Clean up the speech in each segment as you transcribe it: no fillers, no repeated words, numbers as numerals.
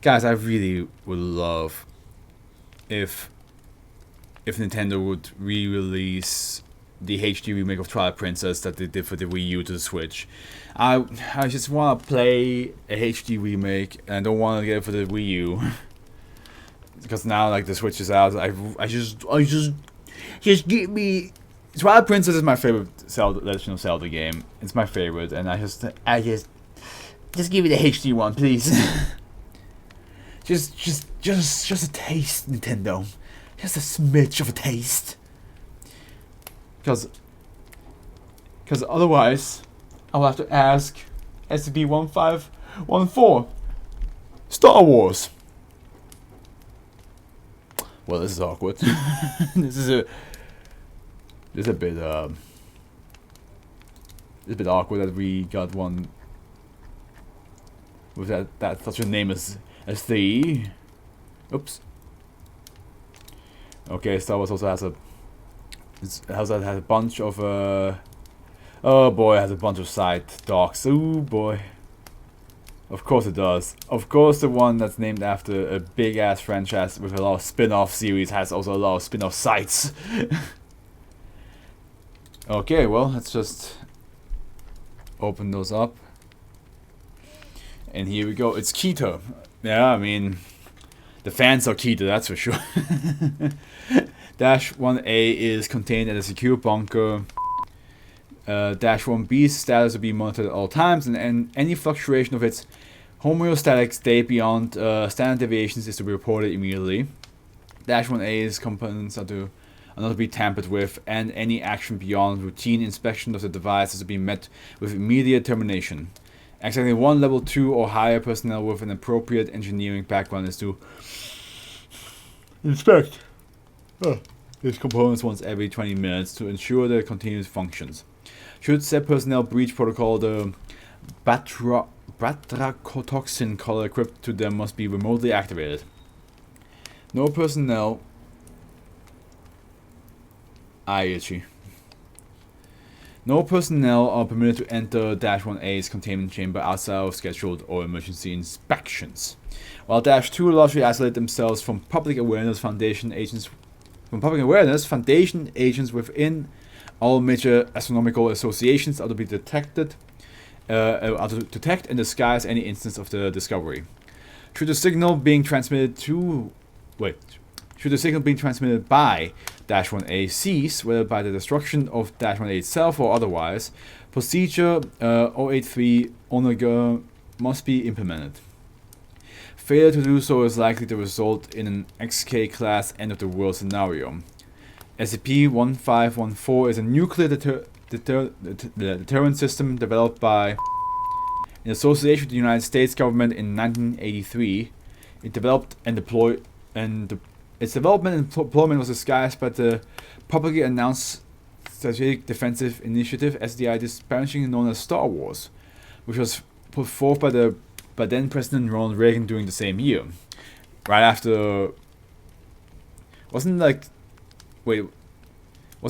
Guys, I really would love if Nintendo would re-release the HD remake of Twilight Princess that they did for the Wii U to the Switch. I just want to play a HD remake and I don't want to get it for the Wii U. Because now like the Switch is out, I just give me Twilight Princess is my favorite Legend of Zelda game. It's my favorite, and I just give me the HD one, please. just a taste, Nintendo. Just a smidge of a taste. Because otherwise, I'll have to ask SCP-1514 Star Wars. Well, this is awkward. This is a bit awkward that we got one with that such a name as the. Oops. Okay, Star Wars also has a bunch of oh boy, it has a bunch of side docs. Oh boy. Of course it does. Of course the one that's named after a big ass franchise with a lot of spin-off series has also a lot of spin-off sites. Okay, well, let's just open those up. And here we go. It's Keter. Yeah, I mean, the fans are Keter, that's for sure. Dash 1A is contained in a secure bunker. Dash 1B's status will be monitored at all times, and any fluctuation of its homeostatic state beyond standard deviations is to be reported immediately. Dash 1A's components are not to be tampered with, and any action beyond routine inspection of the device is to be met with immediate termination. Exactly one level 2 or higher personnel with an appropriate engineering background is to inspect these components once every 20 minutes to ensure their continuous functions. Should said personnel breach protocol, the batrachotoxin collar equipped to them must be remotely activated. No personnel. No personnel are permitted to enter Dash 1A's containment chamber outside of scheduled or emergency inspections. While Dash 2 largely isolate themselves from public awareness foundation agents within all major astronomical associations are to be detected, are to detect and disguise any instance of the discovery. Should the signal being transmitted by Dash 1A cease, whether by the destruction of Dash 1A itself or otherwise, procedure 083 Onega must be implemented. Failure to do so is likely to result in an XK class end of the world scenario. SCP-1514 is a nuclear deterrent system developed by, in association with the United States government in 1983. Its development and deployment was disguised by the publicly announced Strategic Defensive Initiative (SDI), disparagingly known as Star Wars, which was put forth by then President Ronald Reagan during the same year. Right after, was the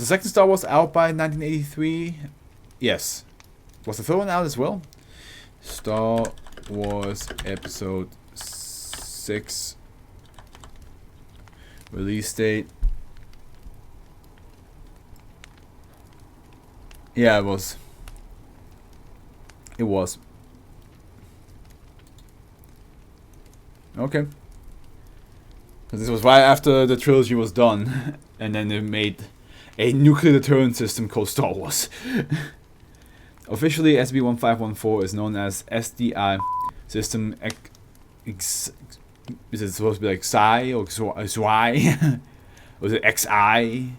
second Star Wars out by 1983? Yes. Was the third one out as well? Star Wars Episode 6. Release date. Yeah, it was. It was. Okay. Because this was right after the trilogy was done. And then they made a nuclear deterrent system called Star Wars. Officially, SCP-1514 is known as SDI System X. Is it supposed to be like Psi or Xy? Or is it XI?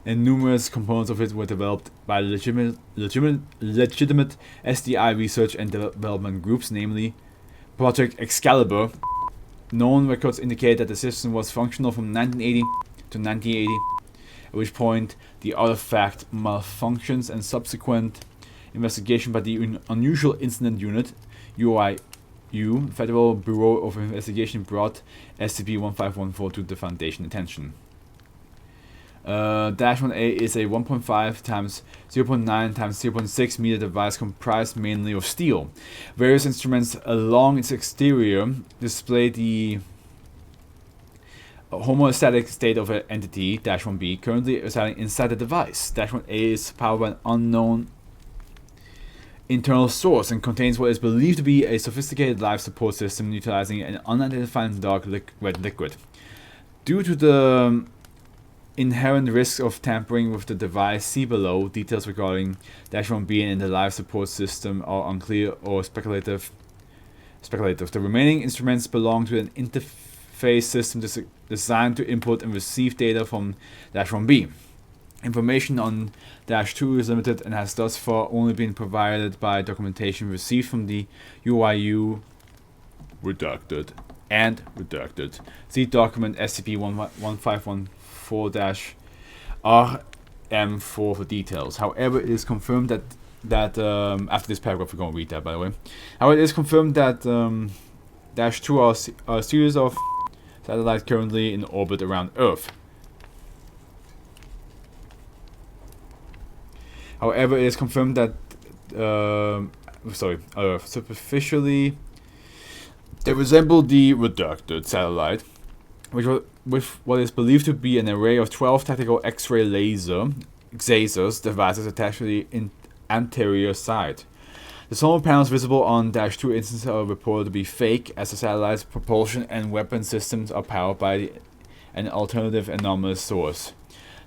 And numerous components of it were developed by legitimate SDI research and development groups, namely Project Excalibur. Known records indicate that the system was functional from 1980 to 1980, at which point the artifact malfunctions and subsequent investigation by the Unusual Incident Unit, UIU, Federal Bureau of Investigation, brought SCP-1514 to the Foundation attention. Dash 1A is a 1.5 times 0.9 times 0.6 meter device comprised mainly of steel. Various instruments along its exterior display the homostatic state of an entity, Dash 1B, currently residing inside the device. Dash 1A is powered by an unknown internal source and contains what is believed to be a sophisticated life support system utilizing an unidentified dark red liquid. Due to the inherent risks of tampering with the device, see below. Details regarding Dash 1B and the life support system are unclear or speculative. The remaining instruments belong to an interface system designed to input and receive data from Dash 1B. Information on Dash 2 is limited and has thus far only been provided by documentation received from the UIU redacted. See document SCP-1514-RM4 for details. However, it is confirmed that after this paragraph, we're going to read that, by the way. However, it is confirmed that Dash 2 are a series of satellites currently in orbit around Earth. However, it is confirmed that superficially they resemble the redacted satellite, which with what is believed to be an array of 12 tactical X-ray laser XASers devices attached to the anterior side. The solar panels visible on Dash 2 instances are reported to be fake, as the satellite's propulsion and weapon systems are powered by an alternative anomalous source.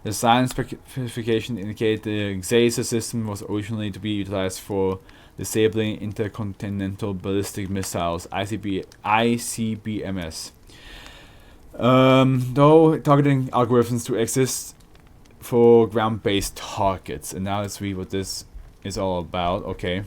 The science specification indicated the XASer system was originally to be utilized for disabling intercontinental ballistic missiles (ICBMs). Though targeting algorithms to exist for ground-based targets. And now let's read what this is all about. Okay.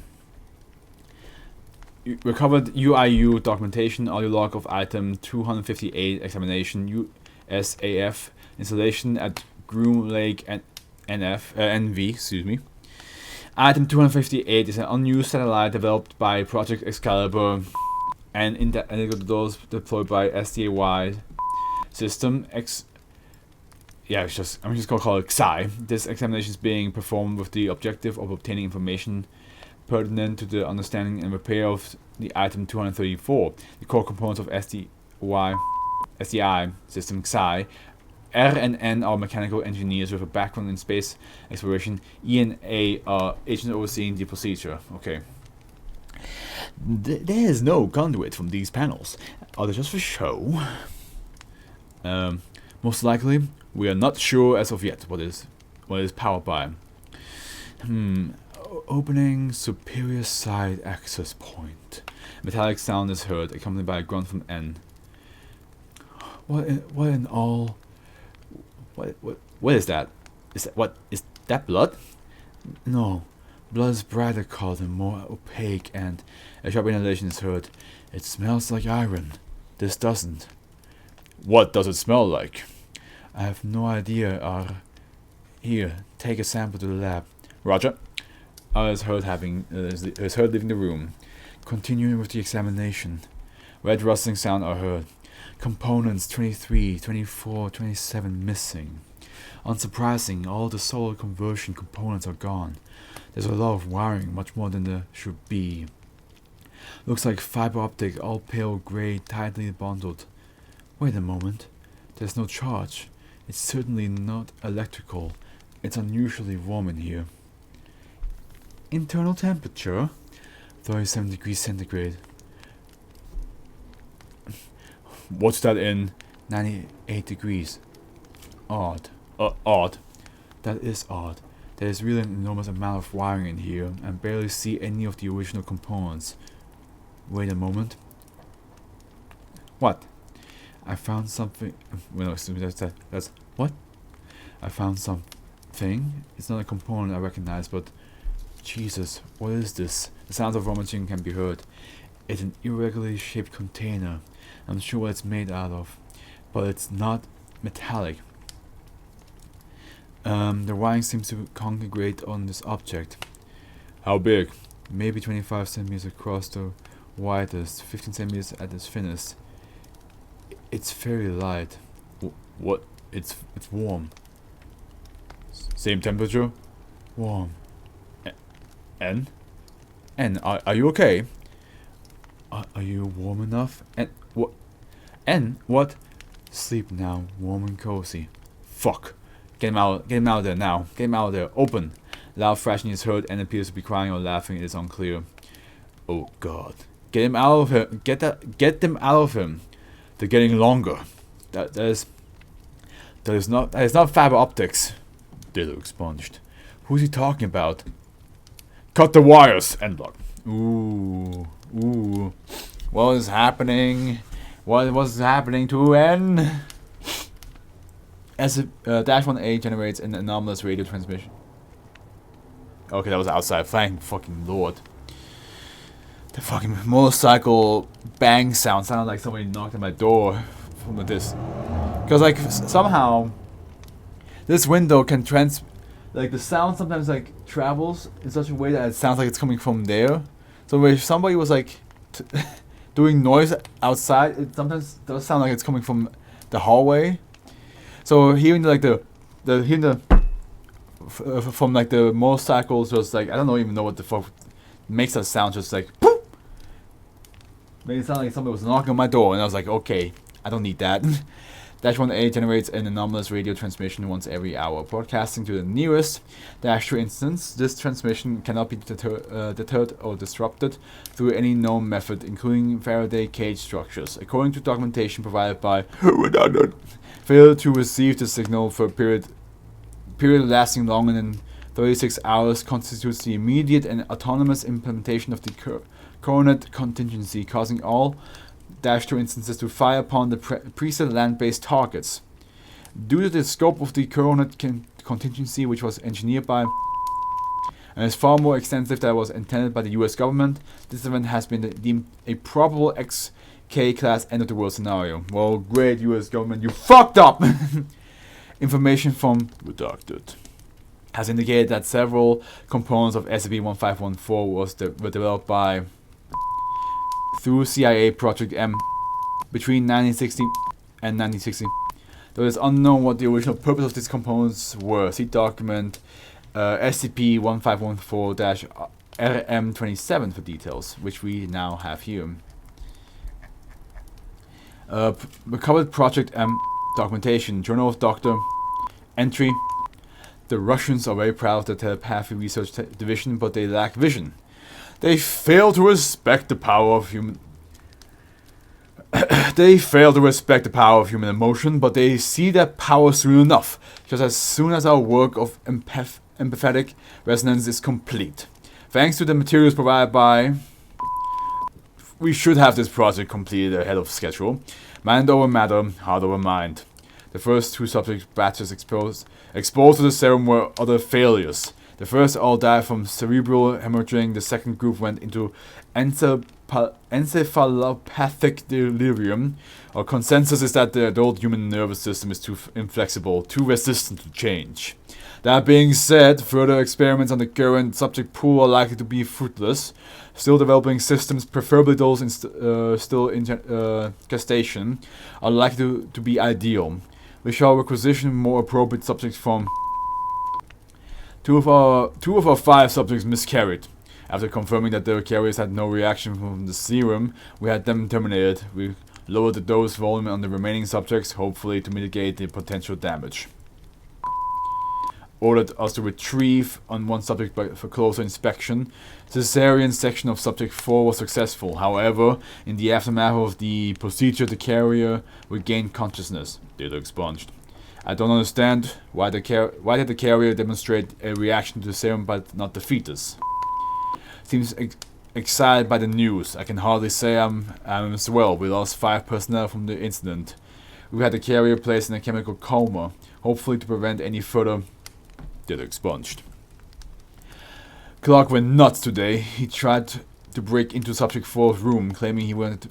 Recovered UIU documentation, audio log of item 258, examination USAF installation at Groom Lake and NV. Excuse me. Item 258 is an unused satellite developed by Project Excalibur and those deployed by SDA system I'm just gonna call it XI. This examination is being performed with the objective of obtaining information pertinent to the understanding and repair of the item 234, the core components of SDI system XI. R and N are mechanical engineers with a background in space exploration. E and A are agents overseeing the procedure. Okay. There is no conduit from these panels. Are they just for show? Most likely, we are not sure as of yet what is powered by. Opening superior side access point. A metallic sound is heard, accompanied by a grunt from N. What is that? Is that blood? No. Blood is brighter colored and more opaque, and a sharp inhalation is heard. It smells like iron. This doesn't. What does it smell like? I have no idea, R. Here, take a sample to the lab. Roger. R is heard leaving the room. Continuing with the examination. Red rustling sound are heard. Components 23, 24, 27 missing. Unsurprising, all the solar conversion components are gone. There's a lot of wiring, much more than there should be. Looks like fiber optic, all pale gray, tightly bundled. Wait a moment. There's no charge. It's certainly not electrical. It's unusually warm in here. Internal temperature? 37 degrees centigrade. What's that in? 98 degrees. Odd. Odd. That is odd. There is really an enormous amount of wiring in here, and barely see any of the original components. Wait a moment. What? I found something. Well, no, excuse me, that's what? I found something. It's not a component I recognize, but Jesus, what is this? The sounds of rummaging can be heard. It's an irregularly shaped container. I'm not sure what it's made out of, but it's not metallic. The wiring seems to congregate on this object. How big? Maybe 25 centimeters across the widest, 15 centimeters at its thinnest. It's very light. What? It's warm. Same temperature? Warm. N? N, are you okay? Are you warm enough? N, what? N, what? Sleep now, warm and cozy. Fuck. Get him out of there now. Get him out of there. Open. Loud thrashing is heard and appears to be crying or laughing. It is unclear. Oh god. Get him out of here. Get them out of him. They're getting longer. That is not fiber optics. They look expunged. Who's he talking about? Cut the wires. End block. Ooh. What is happening? What was happening to N? As Dash 1A generates an anomalous radio transmission. Okay, that was outside. Thank fucking lord. The fucking motorcycle bang sound sounded like somebody knocked on my door from this. Because like somehow this window can like the sound sometimes like travels in such a way that it sounds like it's coming from there. So if somebody was like doing noise outside, it sometimes does sound like it's coming from the hallway. So hearing like from like the motorcycles, just like I don't even know what the fuck makes that sound, just like poof! Made it sound like somebody was knocking on my door, and I was like, okay, I don't need that. Dash 1A generates an anomalous radio transmission once every hour, broadcasting to the nearest Dash 2 instance. This transmission cannot be deterred or disrupted through any known method, including Faraday cage structures. According to documentation provided by redundant, failure to receive the signal for a period lasting longer than 36 hours constitutes the immediate and autonomous implementation of the coordinate contingency, causing all Dash 2 instances to fire upon the preset land-based targets. Due to the scope of the coordinate contingency, which was engineered by and is far more extensive than was intended by the US government, this event has been deemed a probable XK-class end-of-the-world scenario. Well, great US government, you fucked up! Information from Redacted has indicated that several components of SCP-1514 were developed by through CIA Project M between 1960 and 1960. Though it is unknown what the original purpose of these components were. See document SCP-1514-RM27 for details, which we now have here. Recovered Project M documentation, Journal of Doctor, entry. The Russians are very proud of their telepathy research division, but they lack vision. They fail to respect the power of human. They fail to respect the power of human emotion, but they see that power soon enough, just as soon as our work of empathetic resonance is complete. Thanks to the materials provided by, we should have this project completed ahead of schedule. Mind over matter, heart over mind. The first two subject batches exposed to the serum were other failures. The first all died from cerebral hemorrhaging. The second group went into encephalopathic delirium. Our consensus is that the adult human nervous system is too inflexible, too resistant to change. That being said, further experiments on the current subject pool are likely to be fruitless. Still developing systems, preferably those still in gestation, are likely to be ideal. We shall requisition more appropriate subjects from. Two of our 5 subjects miscarried. After confirming that their carriers had no reaction from the serum, we had them terminated. We lowered the dose volume on the remaining subjects, hopefully to mitigate the potential damage. Ordered us to retrieve on one subject for closer inspection. Cesarean section of subject 4 was successful. However, in the aftermath of the procedure, the carrier regained consciousness. Data expunged. I don't understand why did the carrier demonstrate a reaction to the serum but not the fetus. Seems excited by the news. I can hardly say I'm as well. We lost 5 personnel from the incident. We had the carrier placed in a chemical coma, hopefully to prevent any further. Data expunged. Clark went nuts today. He tried to break into Subject 4's room, claiming he wanted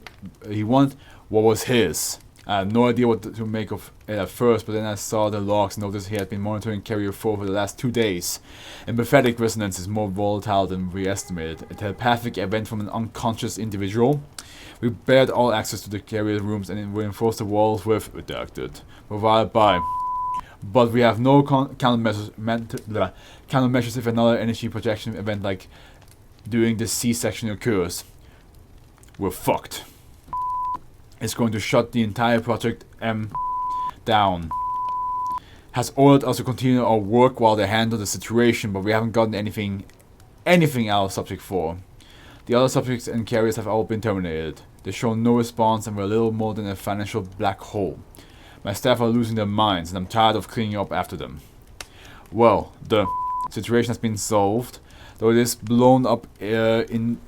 what was his. I had no idea what to make of it at first, but then I saw the logs and noticed he had been monitoring Carrier 4 for the last 2 days. Empathetic resonance is more volatile than we estimated. A telepathic event from an unconscious individual. We barred all access to the Carrier rooms and reinforced the walls with redacted, provided by but we have no countermeasures if another energy projection event like doing the C-section occurs. We're fucked. It's going to shut the entire Project M down. Has ordered us to continue our work while they handle the situation, but we haven't gotten anything out of Subject 4. The other subjects and carriers have all been terminated. They show no response and we're little more than a financial black hole. My staff are losing their minds and I'm tired of cleaning up after them. Well, the situation has been solved, though it is blown up in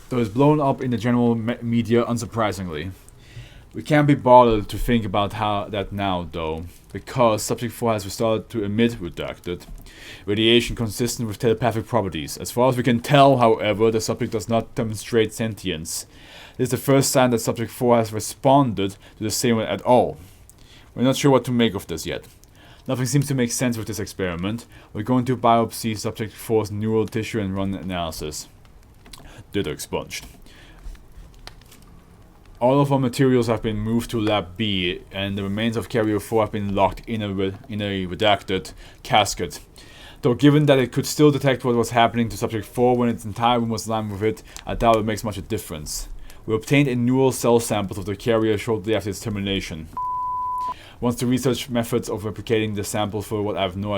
the general media unsurprisingly. We can't be bothered to think about that now, though, because Subject 4 has started to emit redacted radiation consistent with telepathic properties. As far as we can tell, however, the subject does not demonstrate sentience. This is the first sign that Subject 4 has responded to the same at all. We're not sure what to make of this yet. Nothing seems to make sense with this experiment. We're going to biopsy Subject 4's neural tissue and run analysis. Data expunged. All of our materials have been moved to Lab B, and the remains of Carrier 4 have been locked in a redacted casket. Though given that it could still detect what was happening to Subject 4 when its entire room was lined with it, I doubt it makes much a difference. We obtained a neural cell samples of the carrier shortly after its termination. Once the research methods of replicating the sample for what I have no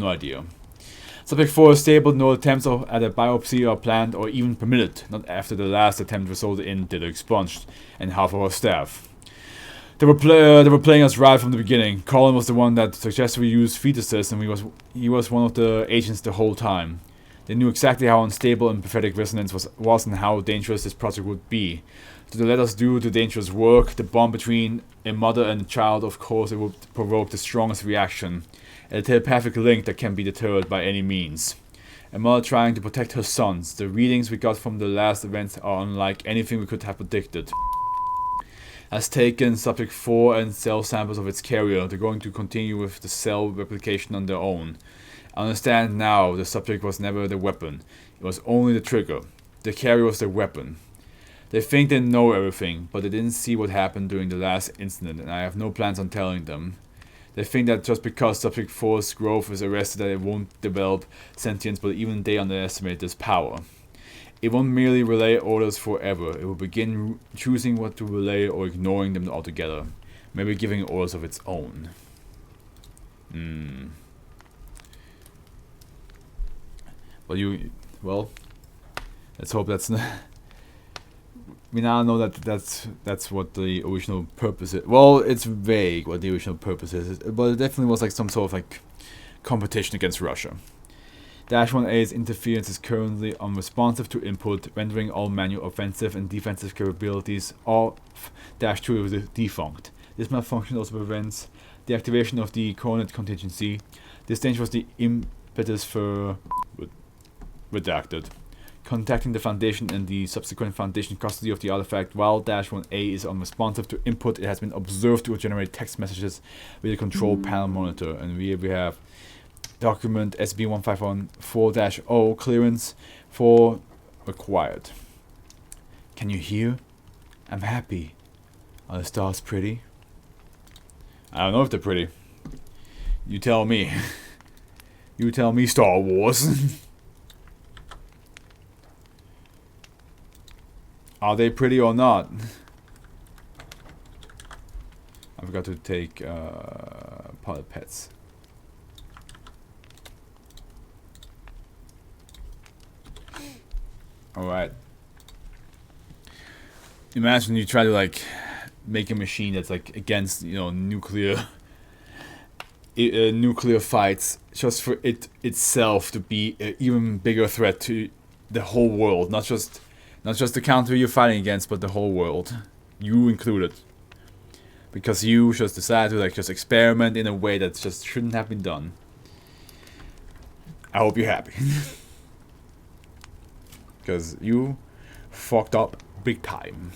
idea. Subject 4 is stable, no attempts at a biopsy are planned or even permitted, not after the last attempt resulted in data expunged, and half of our staff. They were playing us right from the beginning. Colin was the one that suggested we use fetuses, and he was one of the agents the whole time. They knew exactly how unstable and pathetic resonance was and how dangerous this project would be. So to let us do the dangerous work, the bond between a mother and a child, of course, it would provoke the strongest reaction. A telepathic link that can be deterred by any means. A mother trying to protect her sons. The readings we got from the last events are unlike anything we could have predicted. Has taken Subject 4 and cell samples of its carrier. They're going to continue with the cell replication on their own. I understand now the subject was never the weapon. It was only the trigger. The carrier was the weapon. They think they know everything, but they didn't see what happened during the last incident, and I have no plans on telling them. They think that just because Subject 4's growth is arrested that it won't develop sentience, but even they underestimate this power. It won't merely relay orders forever. It will begin choosing what to relay or ignoring them altogether. Maybe giving orders of its own. Well, let's hope that's not... We now know that that's what the original purpose is. Well, it's vague what the original purpose is, but it definitely was like some sort of like competition against Russia. -1A's interference is currently unresponsive to input, rendering all manual offensive and defensive capabilities of -2 is defunct. This malfunction also prevents the activation of the coordinate contingency. This danger was the impetus for redacted. Contacting the Foundation and the subsequent Foundation custody of the artifact. While -1A is unresponsive to input, it has been observed to generate text messages with a control panel monitor. And we have document SB1514-0 clearance for required. Can you hear? I'm happy. Are the stars pretty? I don't know if they're pretty. You tell me. You tell me, Star Wars. Are they pretty or not? I forgot to take pilot pets. Alright. Imagine you try to like make a machine that's like against, you know, nuclear fights, just for it itself to be an even bigger threat to the whole world, not just the country you're fighting against, but the whole world, you included, because you just decided to like just experiment in a way that just shouldn't have been done. I hope you're happy, because you fucked up big time.